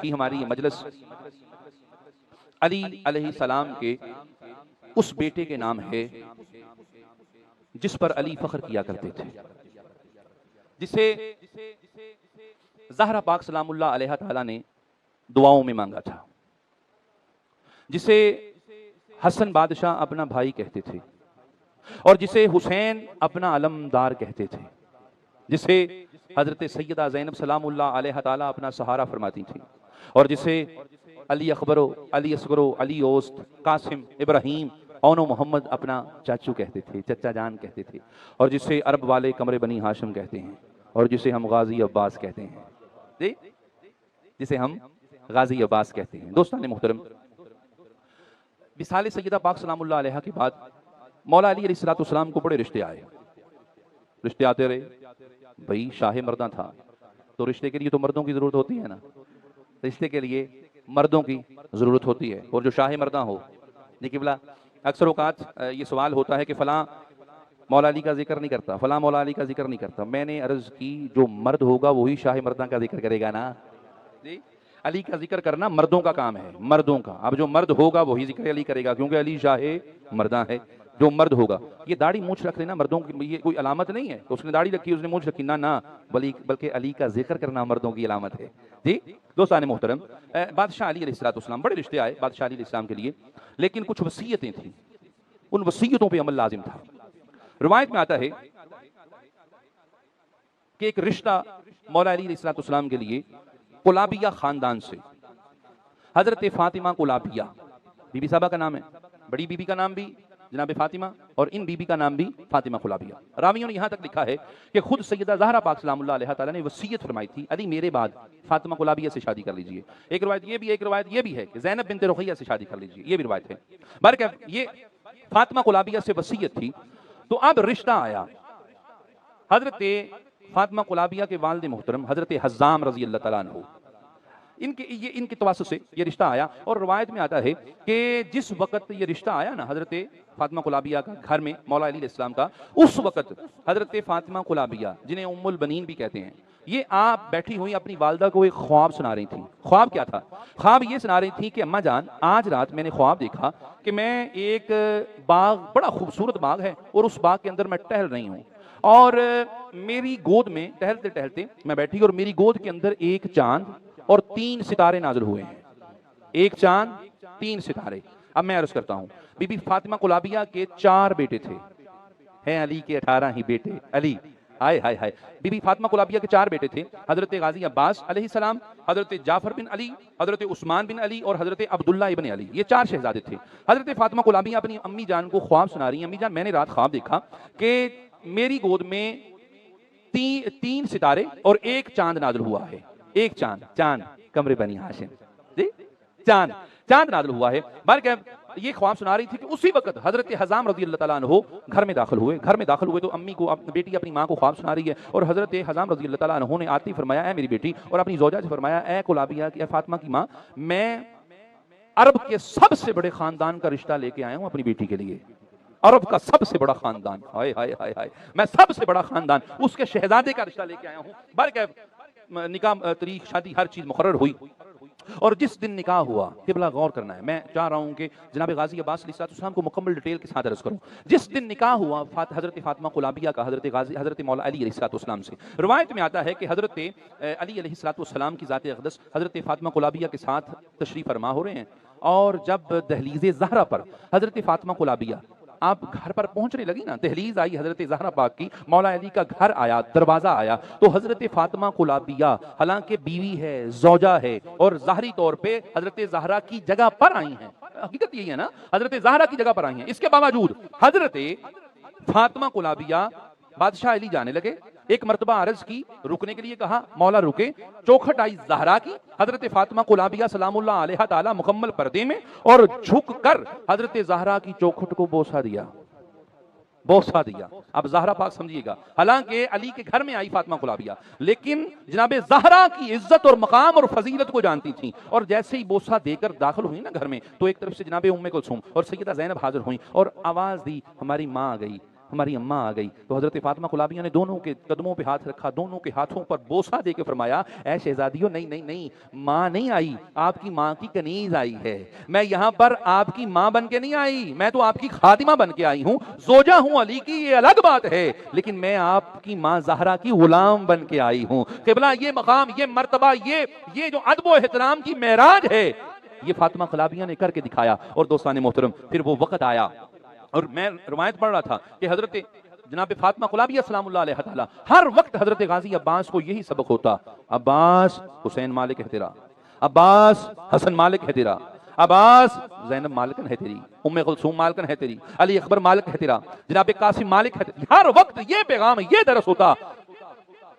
کی ہماری یہ مجلس علی علیہ السلام کے اس بیٹے کے نام ہے جس پر علی فخر کیا کرتے تھے، جسے زہرا پاک سلام اللہ علیہ تعالیٰ نے دعاؤں میں مانگا تھا، جسے حسن بادشاہ اپنا بھائی کہتے تھے، اور جسے حسین اپنا علمدار کہتے تھے، جسے حضرت سیدہ زینب سلام اللہ علیہ تعالیٰ اپنا سہارا فرماتی تھی، اور جسے علی اکبرو، علی اصغرو، علی اوسط، قاسم، ابراہیم، اونو محمد اپنا چاچو کہتے تھے، چچا جان کہتے تھے، اور جسے عرب والے قمر بنی ہاشم کہتے ہیں، اور جسے ہم غازی عباس کہتے ہیں، جی جسے ہم غازی عباس کہتے ہیں۔ دوستان محترم، وصال سیدہ پاک سلام اللہ علیہ کے بعد مولا علی علیہ السلام کو بڑے رشتے آئے، رشتے آتے رہے، بھئی شاہ مردہ تھا تو رشتے کے لیے تو مردوں کی ضرورت ہوتی ہے نا، رشتے کے لیے مردوں کی ضرورت ہوتی ہے، اور جو شاہ مردہ ہو، دیکھیے بلا اکثر اوقات یہ سوال ہوتا ہے کہ فلاں مولا علی کا ذکر نہیں کرتا، فلاں مولا علی کا ذکر نہیں کرتا۔ میں نے عرض کی جو مرد ہوگا وہی شاہ مردہ کا ذکر کرے گا نا، جی علی کا ذکر کرنا مردوں کا کام ہے، مردوں کا۔ اب جو مرد ہوگا وہی ذکر علی کرے گا، کیونکہ علی شاہ مردہ ہے۔ جو مرد ہوگا، یہ داڑھی مونچھ رکھ لینا مردوں کی یہ کوئی علامت نہیں ہے، اس نے داڑھی رکھی اس نے مونچھ رکھی، نہ بلکہ علی کا ذکر کرنا مردوں کی علامت ہے۔ جی دوستان محترم، بادشاہ علی علیہ السلام بڑے رشتے آئے بادشاہ علی علیہ السلام کے لیے، لیکن کچھ وصیتیں تھیں، ان وصیتوں پہ عمل لازم تھا۔ روایت میں آتا ہے کہ ایک رشتہ مولا علی علیہ السلام کے لیے قلابیہ خاندان سے، حضرت فاطمہ قلابیہ، بی بی صاحبہ کا نام ہے، بڑی بی بی کا نام بھی جناب فاطمہ، اور ان بی بی کا نام بھی فاطمہ قلابیہ۔ راویوں نے یہاں تک لکھا ہے کہ خود سیدہ زہرا پاک سلام اللہ علیہ تعالیٰ نے وصیت فرمائی تھی، علی میرے بعد فاطمہ قلابیہ سے شادی کر لیجئے۔ ایک روایت یہ بھی ہے کہ زینب بنت رقیہ سے شادی کر لیجئے، یہ بھی روایت ہے۔ بہرکیف یہ فاطمہ قلابیہ سے وصیت تھی، تو اب رشتہ آیا۔ حضرت فاطمہ قلابیہ کے والد محترم حضرت حزام رضی اللہ تعالیٰ عنہ، ان کے تواسط سے یہ رشتہ آیا، اور روایت میں آتا ہے کہ جس وقت یہ رشتہ آیا نا حضرت فاطمہ قلابیہ کا گھر میں مولا علی علیہ السلام کا، اس وقت حضرت فاطمہ قلابیہ جنہیں ام البنین بھی کہتے ہیں، یہ آپ بیٹھی ہوئی اپنی والدہ کو ایک خواب سنا رہی تھی۔ خواب کیا تھا؟ خواب یہ سنا رہی تھی کہ اماں جان آج رات میں نے خواب دیکھا کہ میں ایک باغ، بڑا خوبصورت باغ ہے، اور اس باغ کے اندر میں ٹہل رہی ہوں، اور میری گود میں ٹہلتے ٹہلتے میں بیٹھی، اور میری گود کے اندر ایک چاند اور 3 ستارے نازل ہوئے ہیں، ایک چاند 3 ستارے۔ اب میں عرض کرتا ہوں، بی بی فاطمہ قلابیہ کے 4 بیٹے تھے، ہیں علی کے 18 ہی بیٹے، علی ہائے ہائے ہائے۔ بی بی فاطمہ قلابیہ کے 4 بیٹے تھے، حضرت غازی عباس علیہ السلام، حضرت جعفر بن علی، حضرت عثمان بن علی، اور حضرت عبداللہ ابن علی، یہ 4 شہزادے تھے۔ حضرت فاطمہ قلابیہ اپنی امی جان کو خواب سنا رہی ہیں، امی جان میں نے رات خواب دیکھا کہ میری گود میں 3 ستارے اور ایک چاند نازل ہوا ہے، ایک چاند قمر بنی ہاشم، جی چاند نازل ہوا ہے۔ بہرکیف یہ خواب سنا رہی تھی کہ اسی وقت حضرت حزام رضی اللہ تعالیٰ عنہ گھر میں داخل ہوئے تو امی کو، بیٹی اپنی ماں کو خواب سنا رہی ہے، اور حضرت حزام رضی اللہ تعالیٰ عنہ نے آتی فرمایا اے میری بیٹی، اور اپنی زوجہ سے فرمایا اے قلابیہ کی، اے فاطمہ کی ماں، میں عرب کے سب سے بڑے خاندان کا رشتہ لے کے آیا ہوں اپنی بیٹی کے لیے، عرب کا سب سے بڑا خاندان، ہائے ہائے ہائے ہائے، میں سب سے بڑا خاندان، اس کے شہزادے کا رشتہ لے کے آیا ہوں۔ بہرکیف نکاح، تاریخ، شادی، ہر چیز مقرر ہوئی، اور جس دن نکاح ہوا، قبلہ غور کرنا ہے، میں چاہ رہا ہوں کہ جناب غازی عباس علیہ السلام کو مکمل ڈیٹیل کے ساتھ عرض کروں۔ جس دن نکاح ہوا حضرت فاطمہ قلابیہ کا حضرت مولا علی علیہ السلام سے، روایت میں آتا ہے کہ حضرت علی علیہ السلام کی ذات اقدس حضرت فاطمہ قلابیہ کے ساتھ تشریف فرما ہو رہے ہیں، اور جب دہلیز زہرا پر حضرت فاطمہ قلابیہ آپ گھر پر پہنچنے لگی نا، دہلیز آئی حضرت زہرا پاک کی، مولا علی کا گھر آیا، دروازہ آیا، تو حضرت فاطمہ قلابیہ حالانکہ بیوی ہے، زوجہ ہے، اور ظاہری طور پہ حضرت زہرا کی جگہ پر آئی ہیں، حقیقت یہی ہے نا، حضرت زہرا کی جگہ پر آئی ہیں، اس کے باوجود حضرت فاطمہ قلابیہ بادشاہ علی جانے لگے، ایک مرتبہ عرض کی، رکنے کے لیے کہا، مولا رکے، چوکھٹ آئی زہرا کی، حضرت فاطمہ قلابیہ سلام اللہ علیہ تعالی مکمل پردے میں، اور جھک کر حضرت زہرا کی چوکھٹ کو بوسہ دیا۔ اب زہرا پاک سمجھیے گا، حالانکہ علی کے گھر میں آئی فاطمہ قلابیہ، لیکن جناب زہرا کی عزت اور مقام اور فضیلت کو جانتی تھیں، اور جیسے ہی بوسہ دے کر داخل ہوئی نا گھر میں، تو ایک طرف سے جناب ام کلثوم اور سیدہ زینب حاضر ہوئیں، اور آواز دی، ہماری ماں آ گئی، ہماری اماں آ گئی تو حضرت فاطمہ کلابیہ نے دونوں کے قدموں پہ ہاتھ رکھا، دونوں کے ہاتھوں پر بوسہ دے کے فرمایا اے شہزادیوں نہیں نہیں نہیں، ماں نہیں آئی، آپ کی ماں کی کنیز آئی ہے، میں یہاں پر آپ کی ماں بن کے نہیں آئی، میں تو آپ کی خادمہ بن کے آئی ہوں، زوجہ ہوں علی کی یہ الگ بات ہے، لیکن میں آپ کی ماں زہرا کی غلام بن کے آئی ہوں۔ قبلہ یہ مقام، یہ مرتبہ، یہ جو ادب و احترام کی معراج ہے، یہ فاطمہ کلابیہ نے کر کے دکھایا۔ اور دوستان محترم پھر وہ وقت آیا اور میں روایت پڑھ رہا تھا کہ حضرت جناب فاطمہ کلابیہ سلام اللہ علیہ تعالی ہر وقت حضرت غازی عباس کو یہی سبق ہوتا، عباس حسین مالک ہے تیرا، عباس حسن مالک ہے تیرا، عباس زینب مالکن ہے تیری، ام کلثوم مالکن ہے تیری، علی اکبر مالک ہے تیرا، جناب قاسم مالک ہے تیری۔ ہر وقت یہ پیغام، یہ درس ہوتا،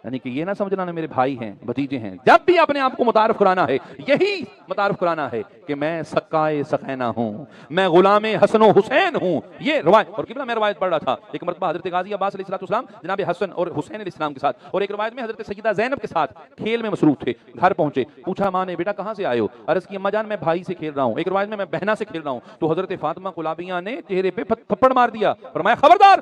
یعنی کہ یہ نہ سمجھنا نا میرے بھائی ہیں، بھتیجے ہیں، جب بھی اپنے آپ کو متعارف کرانا ہے یہی متعارف کرانا ہے کہ میں سقائے سقینہ ہوں، میں غلام حسن و حسین ہوں۔ یہ روایت، اور قبلہ میں روایت پڑھ رہا تھا ایک مرتبہ حضرت غازی عباس علیہ السلام جناب حسن اور حسین علیہ السلام کے ساتھ، اور ایک روایت میں حضرت سیدہ زینب کے ساتھ کھیل میں مصروف تھے، گھر پہنچے، پوچھا ماں نے بیٹا کہاں سے آئے ہو؟ عرض کی اماں جان میں بھائی سے کھیل رہا ہوں، ایک روایت میں بہنا سے کھیل رہا ہوں، تو حضرت فاطمہ کلابیہ نے چہرے پہ تھپڑ مار دیا، فرمایا خبردار،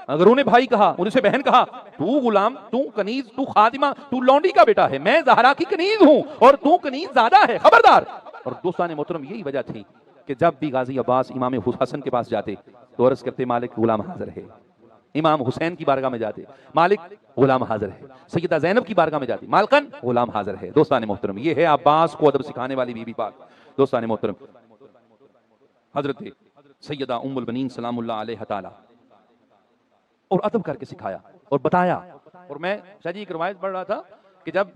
اگر انہیں بھائی کہا، انہیں سے بہن کہا، تو غلام، تو کنیز، تو خادمہ، تو لونڈی کا بیٹا ہے، میں زہرا کی کنیز ہوں اور تو کنیز زیادہ ہے، خبردار۔ اور دوستان محترم یہی وجہ تھی کہ جب بھی غازی عباس امام حسن کے پاس جاتے تو عرض کرتے مالک غلام حاضر ہے، امام حسین کی بارگاہ میں جاتے مالک غلام حاضر ہے، سیدہ زینب کی بارگاہ میں جاتے مالکن غلام حاضر ہے۔ دوستان محترم یہ ہے عباس کو ادب سکھانے والی بی بی پاک۔ دوستان محترم حضرت سیدہ ام البنین سلام اللہ علیہ تعالی اور ادب کر کے سکھایا اور بتایا۔ اور میں شاید ایک روایت پڑھ رہا تھا کہ جب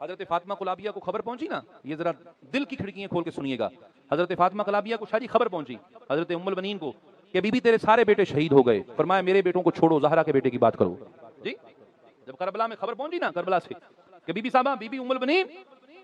حضرت فاطمہ کلابیہ کو خبر پہنچی نا، یہ ذرا دل کی کھڑکیاں کھول کے سنیے گا، حضرت فاطمہ کلابیہ کو شاید خبر پہنچی حضرت ام البنین کو کہ بی بی تیرے سارے بیٹے شہید ہو گئے، فرمایا میرے بیٹوں کو چھوڑو، زہرا کے بیٹے کی بات کرو۔ جی جب کربلا میں خبر پہنچی نا کربلا سے کہ بی بی صاحبہ، بی بی ام البنین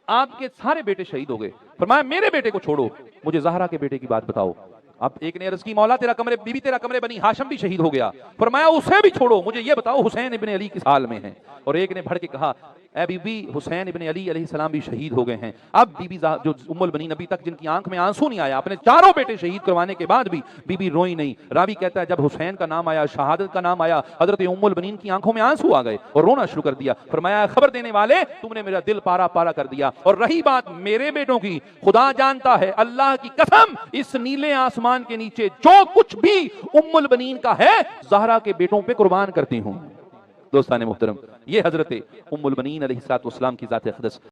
آپ کے سارے بیٹے شہید ہو گئے، فرمایا میرے بیٹے کو چھوڑو، مجھے زہرا کے بیٹے کی بات بتاؤ۔ اب ایک نے عرض کی مولا تیرا کمرے، بی بی تیرا کمرے بنی ہاشم بھی شہید ہو گیا، فرمایا اسے بھی چھوڑو، مجھے یہ بتاؤ حسین ابن علی کس حال میں ہیں۔ اور ایک نے بڑھ کے کہا اے بی بی حسین ابن علی علیہ السلام بھی شہید ہو گئے ہیں۔ اب بی بی جو ام البنین ابھی تک جن کی آنکھ میں آنسو نہیں آیا، اپنے چاروں بیٹے شہید کروانے کے بعد بھی بی بی روئی نہیں۔ راوی کہتا ہے جب حسین کا نام آیا، شہادت کا نام آیا، حضرت ام البنین کی آنکھوں میں آنسو آ گئے اور رونا شروع کر دیا، فرمایا خبر دینے والے تم نے میرا دل پارا پارا کر دیا۔ اور رہی بات میرے بیٹوں کی، خدا جانتا ہے، اللہ کی قسم، اس نیلے آسمان کے نیچے جو کچھ بھی ام البنین کا ہے زہرا کے بیٹوں پہ قربان کرتی ہوں۔ دوستان محترم یہ حضرت ام البنین علیہ السلام کی ذات اقدس